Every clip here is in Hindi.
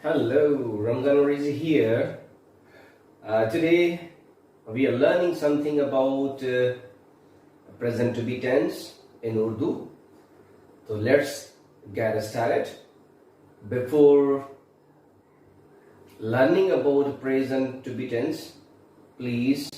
Hello, Ramzan Orizi here. Today we are learning something about present to be tense in Urdu. So let's get started. Before learning about present to be tense, please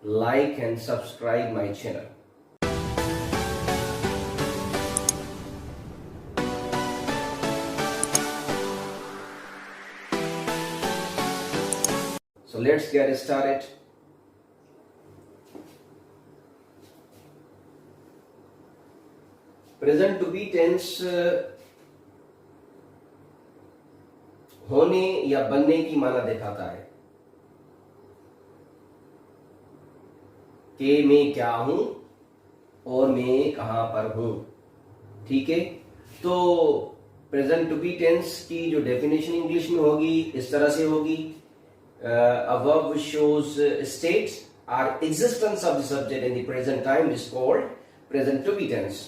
like and subscribe my channel. So let's get started. Present to be tense होने या बनने की माना दिखाता है कि मैं क्या हूं और मैं कहां पर हूं। ठीक है, तो प्रेजेंट टू बी टेंस की जो डेफिनेशन इंग्लिश में होगी इस तरह से होगी, a verb which shows states or existence of the subject in the present time is called present to be tense।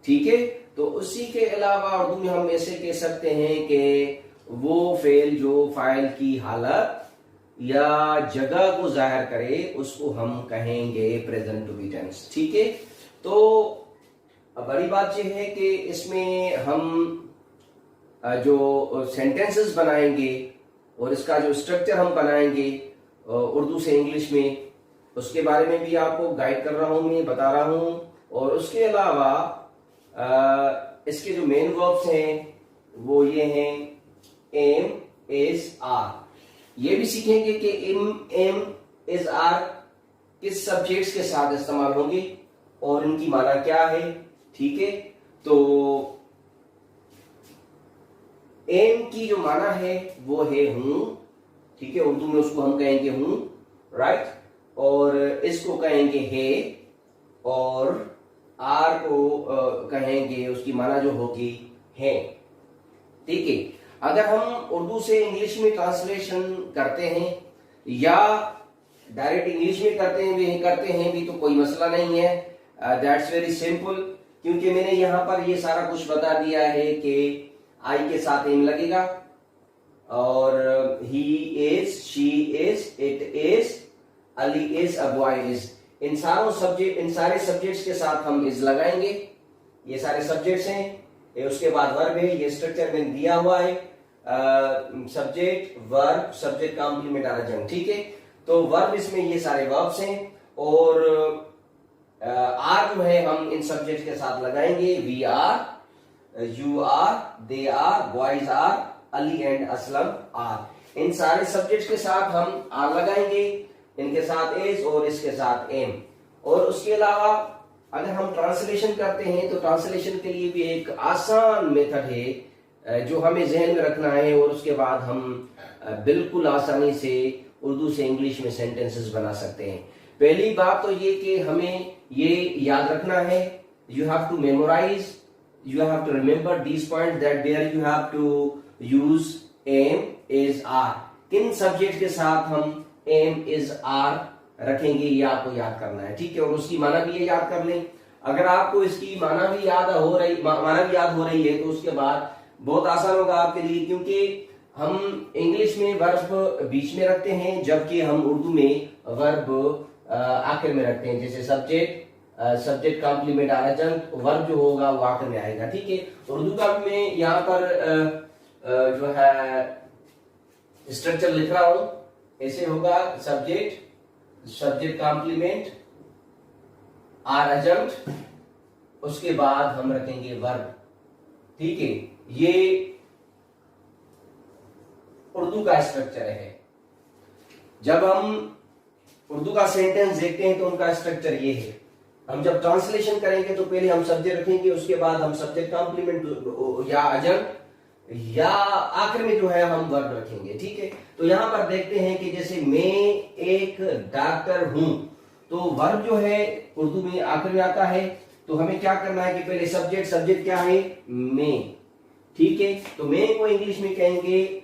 ठीक है, तो उसी के अलावा उर्दू में हम ऐसे कह सकते हैं कि वो फेल जो फाइल की हालत या जगह को जाहिर करे उसको हम कहेंगे प्रेजेंट टू बी टेंस। ठीक है, तो बड़ी बात यह है कि इसमें हम जो सेंटेंसेस बनाएंगे और इसका जो स्ट्रक्चर हम बनाएंगे उर्दू से इंग्लिश में, उसके बारे में भी आपको गाइड कर रहा हूं, मैं बता रहा हूं। और उसके अलावा इसके जो मेन वर्ब्स हैं वो ये हैं एम, इज, आर। ये भी सीखेंगे कि एम, इज, आर किस सब्जेक्ट्स के साथ इस्तेमाल होंगे और इनकी माना क्या है। ठीक है, तो एम की जो माना है वो है हूं। ठीक है, उर्दू में उसको हम कहेंगे हूं, राइट। और इसको कहेंगे है, और आर को कहेंगे उसकी माना जो होगी है। ठीक है, अगर हम उर्दू से इंग्लिश में ट्रांसलेशन करते हैं या डायरेक्ट इंग्लिश में करते हैं भी तो कोई मसला नहीं है। दैट्स वेरी सिंपल, क्योंकि मैंने यहां पर ये सारा कुछ बता दिया है कि आई के साथ एम लगेगा और he is, she is, it is, Ali is, a boy is, इन सारे सब्जेक्ट्स के साथ हम इज लगाएंगे। ये सारे सब्जेक्ट्स हैं, उसके बाद वर्ब है, ये स्ट्रक्चर मैंने दिया हुआ है, subject, verb, subject complement article. ठीक है, तो वर्ब इसमें ये सारे वर्ब्स हैं और आर जो है हम इन सब्जेक्ट के साथ लगाएंगे। We are, you are, they are, boys are, Ali and Aslam are। इन सारे सब्जेक्ट्स के साथ हम आर लगाएंगे, इनके साथ इज और इसके साथ एम। और उसके अलावा अगर हम ट्रांसलेशन करते हैं तो ट्रांसलेशन के लिए भी एक आसान मेथड है जो हमें जहन में रखना है और उसके बाद हम बिल्कुल आसानी से उर्दू से इंग्लिश में सेंटेंसेस बना सकते हैं। पहली बात तो ये कि हमें ये याद रखना है, you have to memorise, you have to remember these points that where you have to use am, is, are। किन सब्जेक्ट के साथ हम am, is, are रखेंगे ये आपको याद करना है। ठीक है, और उसकी माना भी ये याद कर लें। अगर आपको इसकी माना भी याद हो रही है तो उसके बाद बहुत आसान होगा आपके लिए, क्योंकि हम इंग्लिश में वर्ब बीच में रखते हैं जबकि हम उर्दू में वर्ब आखिर में रखते हैं। जैसे सब्जेक्ट कॉम्प्लीमेंट आर्टिकल, वर्ब जो होगा वो आखिर में आएगा। ठीक है, उर्दू का मैं यहाँ पर जो है स्ट्रक्चर लिख रहा हूं, ऐसे होगा सब्जेक्ट कॉम्प्लीमेंट आर्टिकल, उसके बाद हम रखेंगे वर्ब। ठीक है, ये उर्दू का स्ट्रक्चर है। जब हम उर्दू का सेंटेंस देखते हैं तो उनका स्ट्रक्चर ये है। हम जब ट्रांसलेशन करेंगे तो पहले हम सब्जेक्ट रखेंगे, उसके बाद हम सब्जेक्ट कॉम्प्लीमेंट या अजम या आखिर में जो है हम वर्ब रखेंगे। ठीक है, तो यहां पर देखते हैं कि जैसे मैं एक डॉक्टर हूं तो वर्ब जो है उर्दू में आखिर में आता है। तो हमें क्या करना है कि पहले सब्जेक्ट क्या है, मैं। ठीक है, तो मैं को इंग्लिश में कहेंगे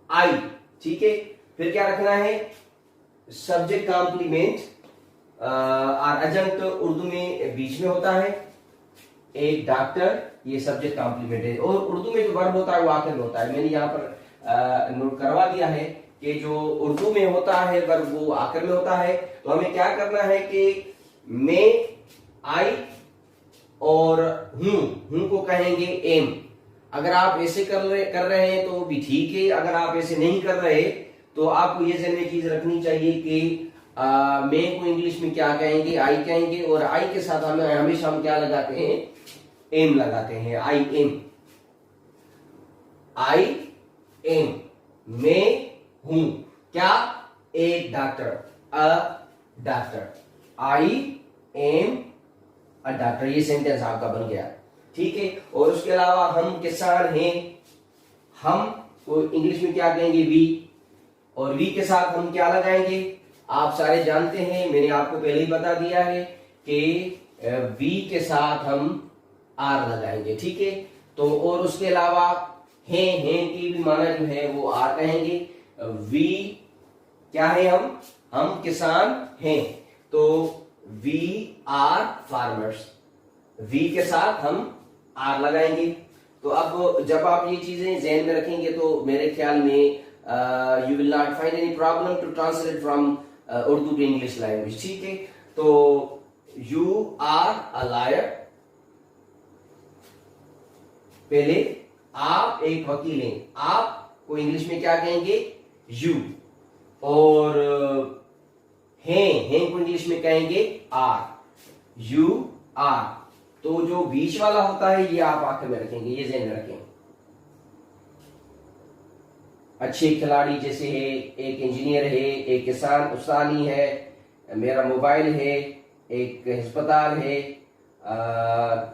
आई। ठीक है, फिर क्या रखना है, सब्जेक्ट कॉम्प्लीमेंट और अजंत उर्दू में बीच में होता है, एक डॉक्टर ये सब्जेक्ट कॉम्प्लीमेंट है। और उर्दू में जो वर्ब होता है वो आखिर में होता है, मैंने यहाँ पर नोट करवा दिया है कि जो उर्दू में होता है वर्ब वो आखिर में होता है। तो हमें क्या करना है कि मैं, आई और हूं को कहेंगे एम। अगर आप ऐसे कर रहे हैं तो भी ठीक है, अगर आप ऐसे नहीं कर रहे तो आपको ये जहन में चीज रखनी चाहिए कि मैं को इंग्लिश में क्या कहेंगे, आई कहेंगे, और आई के साथ हमें हमेशा हम क्या लगाते हैं, एम लगाते हैं। आई एम, आई एम, मैं हूं क्या, एक doctor, a doctor, I am a doctor. ये सेंटेंस आपका बन गया, ठीक है। और उसके अलावा हम किसान हैं, हम को इंग्लिश में क्या कहेंगे, वी, और वी के साथ हम क्या लगाएंगे, आप सारे जानते हैं, मैंने आपको पहले ही बता दिया है कि वी के साथ हम आर लगाएंगे, ठीक है। तो और उसके अलावा हैं की भी माना जो है वो आर कहेंगे। वी क्या है, हम किसान हैं, तो वी आर फार्मर्स, वी के साथ हम आर लगाएंगे। तो अब जब आप ये चीजें ज़हन में रखेंगे तो मेरे ख्याल में you will not find any problem to translate from Urdu to English language, ठीक है। तो you are a liar, पहले आप एक वकील हैं, आप को इंग्लिश में क्या कहेंगे, you, और हैं को इंग्लिश में कहेंगे are, you are। तो जो बीच वाला होता है ये आप आखिर में रखेंगे, ये ज़हन में रखेंगे। अच्छे खिलाड़ी जैसे है, एक इंजीनियर है, एक किसान उस्तानी है, मेरा मोबाइल है, एक अस्पताल है,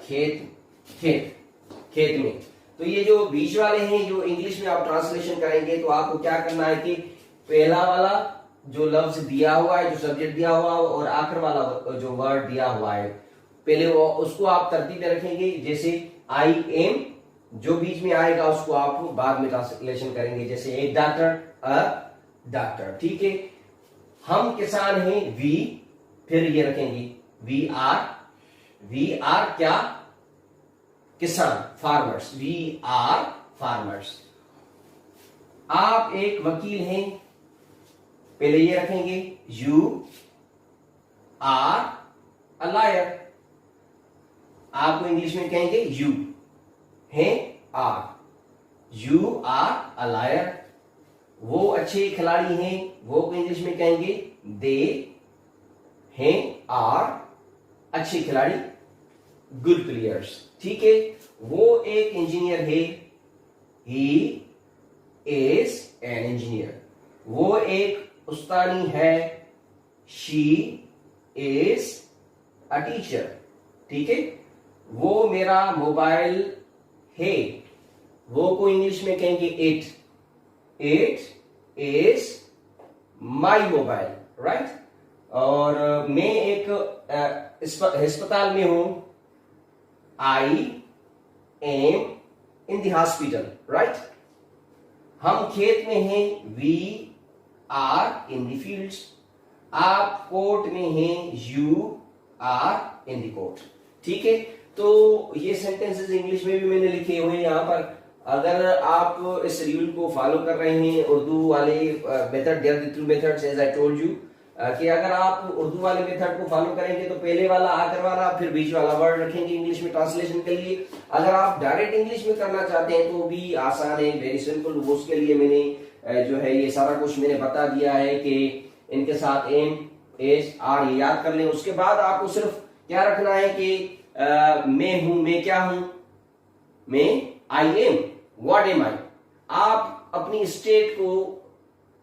खेत में। तो ये जो बीच वाले हैं जो इंग्लिश में आप ट्रांसलेशन करेंगे तो आपको क्या करना है कि पहला वाला जो लफ्ज दिया हुआ है, जो सब्जेक्ट दिया हुआ है, और आखिर वाला जो वर्ड दिया हुआ है, पहले वो उसको आप तरतीब में रखेंगे। जैसे आई एम, जो बीच में आएगा उसको आप बाद में ट्रांसलेशन करेंगे, जैसे एक डॉक्टर, अ डॉक्टर, ठीक है। हम किसान हैं, वी, फिर ये रखेंगे वी आर क्या, किसान, फार्मर्स, वी आर फार्मर्स। आप एक वकील हैं, पहले ये रखेंगे यू आर अ लायर, आपको इंग्लिश में कहेंगे यू है are, you are a liar. वो अच्छे खिलाड़ी हैं, वो को इंग्लिश में कहेंगे दे हैं आर अच्छे खिलाड़ी, गुड प्लेयर्स, ठीक है। वो एक इंजीनियर है, ही इज एन इंजीनियर। वो एक उस्तानी है, शी इज अ टीचर, ठीक है। वो मेरा मोबाइल है, वो को इंग्लिश में कहेंगे it is my mobile, right. और मैं एक अस्पताल में हूं, I am in the hospital, right. हम खेत में हैं, we are in the fields. आप कोर्ट में हैं, you are in the court, ठीक है। तो ये सेंटेंसेस इंग्लिश में भी मैंने लिखे हुए हैं यहाँ पर। अगर आप इस रूल को फॉलो कर रहे हैं, उर्दू वाले method, there are two methods as I told you, कि अगर आप उर्दू वाले मेथड को फॉलो करेंगे तो पहले वाला, आखिर वाला, फिर बीच वाला वर्ड रखेंगे इंग्लिश में ट्रांसलेशन के लिए। अगर आप डायरेक्ट इंग्लिश में करना चाहते हैं तो भी आसान है, वेरी सिंपल। उसके लिए मैंने जो है ये सारा कुछ मैंने बता दिया है कि इनके साथ एम, एज, आर ये याद कर लें। उसके बाद आपको सिर्फ क्या रखना है कि मैं हूं, मैं क्या हूं, मैं आई एम, व्हाट एम आई। आप अपनी स्टेट को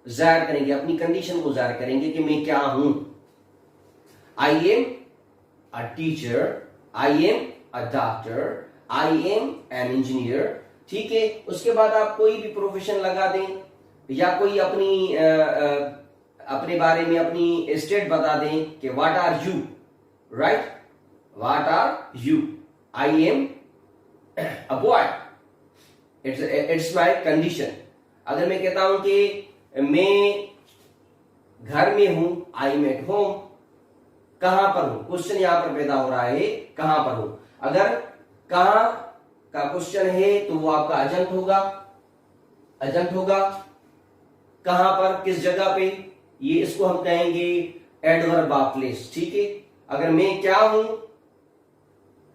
जाहिर करेंगे, अपनी कंडीशन को जाहिर करेंगे कि मैं क्या हूं। I am a teacher, I am a doctor, I am an engineer, ठीक है। उसके बाद आप कोई भी प्रोफेशन लगा दें या कोई अपने बारे में अपनी स्टेट बता दें कि what are you, right, what are you. I am a boy, it's my condition. अगर मैं कहता हूं कि मैं घर में हूं, आई एम एट होम, कहां पर हूं, क्वेश्चन यहां पर पैदा हो रहा है, कहां पर हूं। अगर कहां का क्वेश्चन है तो वो आपका अजंत होगा। अजंत होगा कहां पर, किस जगह पे, ये इसको हम कहेंगे एडवर्ब ऑफ प्लेस। ठीक है, अगर मैं क्या हूं,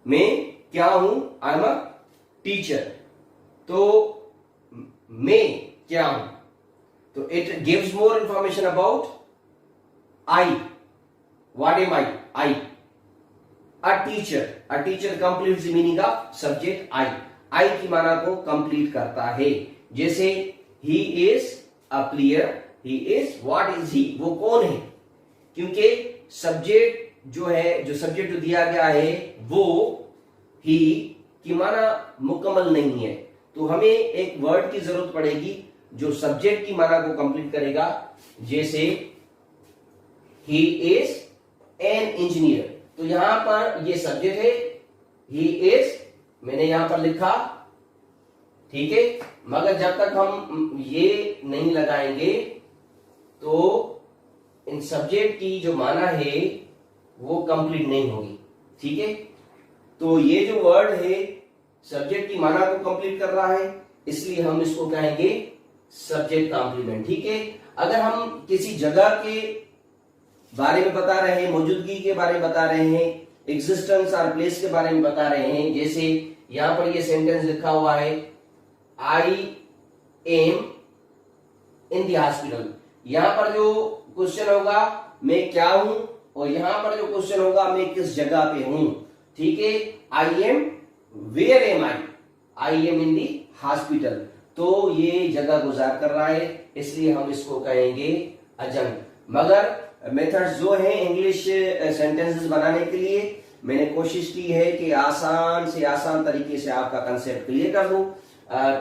मैं क्या हूं, आई एम अ टीचर, तो मैं क्या हूं, तो it gives more information about I, what am I, I a teacher. A teacher complete the meaning of subject I, I की माना को कंप्लीट करता है। जैसे he is a player, he is, what is he, वो कौन है, क्योंकि सब्जेक्ट जो है, जो सब्जेक्ट जो दिया गया है वो ही की माना मुकम्मल नहीं है, तो हमें एक वर्ड की जरूरत पड़ेगी जो सब्जेक्ट की माना को कंप्लीट करेगा। जैसे ही इज एन इंजीनियर, तो यहां पर ये सब्जेक्ट है, ही इज, मैंने यहां पर लिखा, ठीक है, मगर जब तक हम ये नहीं लगाएंगे तो इन सब्जेक्ट की जो माना है वो कंप्लीट नहीं होगी। ठीक है, तो ये जो वर्ड है सब्जेक्ट की माना को कंप्लीट कर रहा है, इसलिए हम इसको कहेंगे सब्जेक्ट कॉम्प्लीमेंट। ठीक है, अगर हम किसी जगह के बारे में बता रहे हैं, मौजूदगी के बारे में बता रहे हैं, एग्जिस्टेंस और प्लेस के बारे में बता रहे हैं, जैसे यहां पर ये सेंटेंस लिखा हुआ है, I am in the hospital, यहां पर जो क्वेश्चन होगा मैं क्या हूं, और यहां पर जो क्वेश्चन होगा मैं किस जगह पे हूं। ठीक है, I am, where am I am in the hospital, तो ये जगह गुजार कर रहा है, इसलिए हम इसको कहेंगे अजंत। मगर मेथड्स जो है इंग्लिश सेंटेंसेस बनाने के लिए मैंने कोशिश की है कि आसान से आसान तरीके से आपका कंसेप्ट क्लियर कर दूं।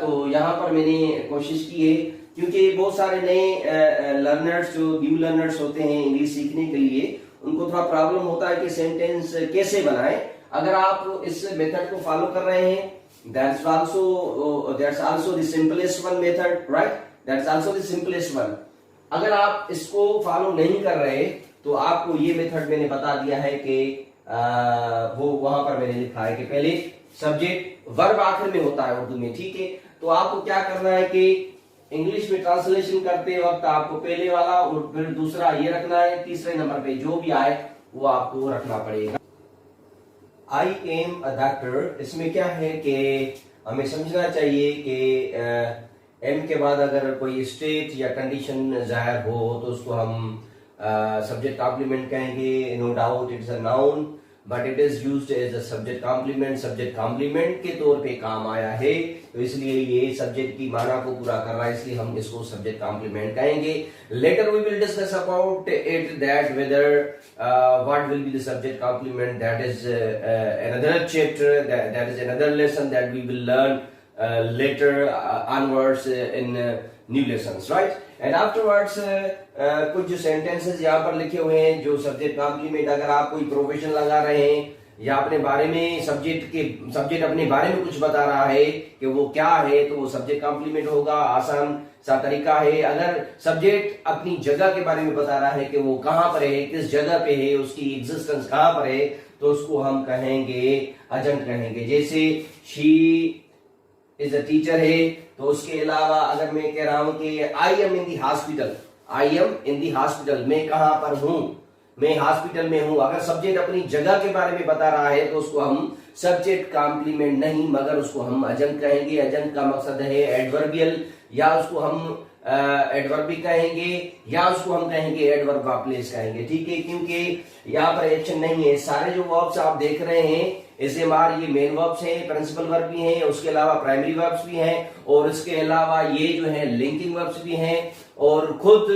तो यहां पर मैंने कोशिश की है, क्योंकि बहुत सारे नए लर्नर्स जो न्यू लर्नर्स होते हैं इंग्लिश सीखने के लिए, उनको थोड़ा प्रॉब्लम होता है कि सेंटेंस कैसे बनाएं। अगर आप इस मेथड को फॉलो कर रहे हैं, that's also the simplest one method, right? That's also the simplest one. अगर आप इसको फॉलो नहीं कर रहे तो आपको ये मेथड मैंने बता दिया है कि वो वहां पर मैंने लिखा है कि पहले सब्जेक्ट वर्ब आखिर में होता है उर्दू में। ठीक है, तो आपको क्या करना है कि इंग्लिश में ट्रांसलेशन करते वक्त आपको पहले वाला और फिर दूसरा ये रखना है, तीसरे नंबर पे जो भी आए वो आपको रखना पड़ेगा। आई एम अ डॉक्टर, इसमें क्या है कि हमें समझना चाहिए कि एम के बाद अगर कोई स्टेट या कंडीशन जाहिर हो तो उसको हम सब्जेक्ट कॉम्प्लीमेंट कहेंगे। No doubt it's a noun but it is used as a subject complement, subject complement के तौर पे काम आया है, तो इसलिए ये सब्जेक्ट की माना को पूरा कर रहा है, इसलिए हम इसको सब्जेक्ट कॉम्प्लीमेंट कहेंगे। Later we will discuss about it that whether what will be the subject complement, that is another chapter, that is another lesson that we will learn later onwards in new lessons, right? And afterwards कुछ जो sentences यहाँ पर लिखे हुए हैं जो सब्जेक्ट कॉम्प्लीमेंट, अगर आप कोई प्रोफेशन लगा रहे हैं या अपने बारे में सब्जेक्ट अपने बारे में कुछ बता रहा है कि वो क्या है, तो वो सब्जेक्ट कॉम्प्लीमेंट होगा। आसान सा तरीका है। अगर सब्जेक्ट अपनी जगह के बारे में बता रहा है कि वो कहां पर है, किस जगह पे है, उसकी एग्जिस्टेंस कहां पर है, तो उसको हम कहेंगे अजंत कहेंगे। जैसे शी इज अ टीचर है, तो उसके अलावा अगर मैं कह रहा हूं कि आई am in the hospital, I am in the hospital, मैं कहां पर हूं, मैं हॉस्पिटल में हूं, अगर सब्जेक्ट अपनी जगह के बारे में बता रहा है तो उसको हम सब्जेक्ट कॉम्प्लीमेंट नहीं मगर उसको हम अजंत कहेंगे। अजंत का मकसद है एडवर्बियल, या उसको हम एडवर्ब भी कहेंगे या उसको हम कहेंगे एडवर्ब ऑफ प्लेस कहेंगे। ठीक है, क्योंकि यहाँ पर एक्शन नहीं है। सारे जो वर्ब्स आप देख रहे हैं एसएमआर, ये मेन वर्ब्स हैं, प्रिंसिपल वर्ब भी हैं, उसके अलावा प्राइमरी वर्ब्स भी हैं, और इसके अलावा ये जो है लिंकिंग वर्ब्स भी हैं, और खुद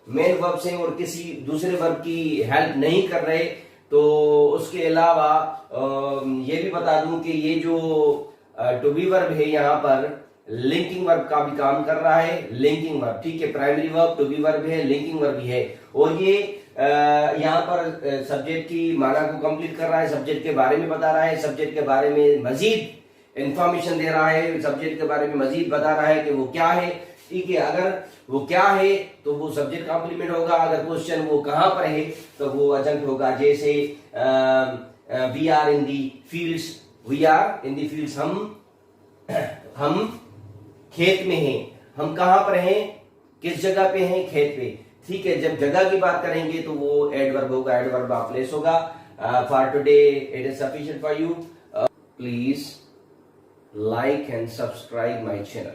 मेन वर्ब्स हैं और किसी दूसरे वर्ब की हेल्प नहीं कर रहे। तो उसके अलावा ये भी बता दूं कि ये जो टू बी वर्ब है यहाँ पर लिंकिंग वर्ब का भी काम कर रहा है। लिंकिंग वर्ब, ठीक है, primary verb to be verb है, लिंकिंग वर्ब भी है, और ये यहाँ पर सब्जेक्ट की माना को कंप्लीट कर रहा है, सब्जेक्ट के बारे में बता रहा है, सब्जेक्ट के बारे में मजीद इंफॉर्मेशन दे रहा है, सब्जेक्ट के बारे में मजीद बता रहा है कि वो क्या है। ठीक है, अगर वो क्या है तो वो सब्जेक्ट कॉम्प्लीमेंट होगा, अगर क्वेश्चन वो कहां पर है तो वो अजंत होगा। जैसे we are in the fields, we are in the fields, हम खेत में हैं। हम कहां पर हैं, किस जगह पे हैं, खेत पे। ठीक है, जब जगह की बात करेंगे तो वो एडवर्ब होगा, एडवर्ब प्लेस होगा। For today it is sufficient for you. Please like and subscribe my channel.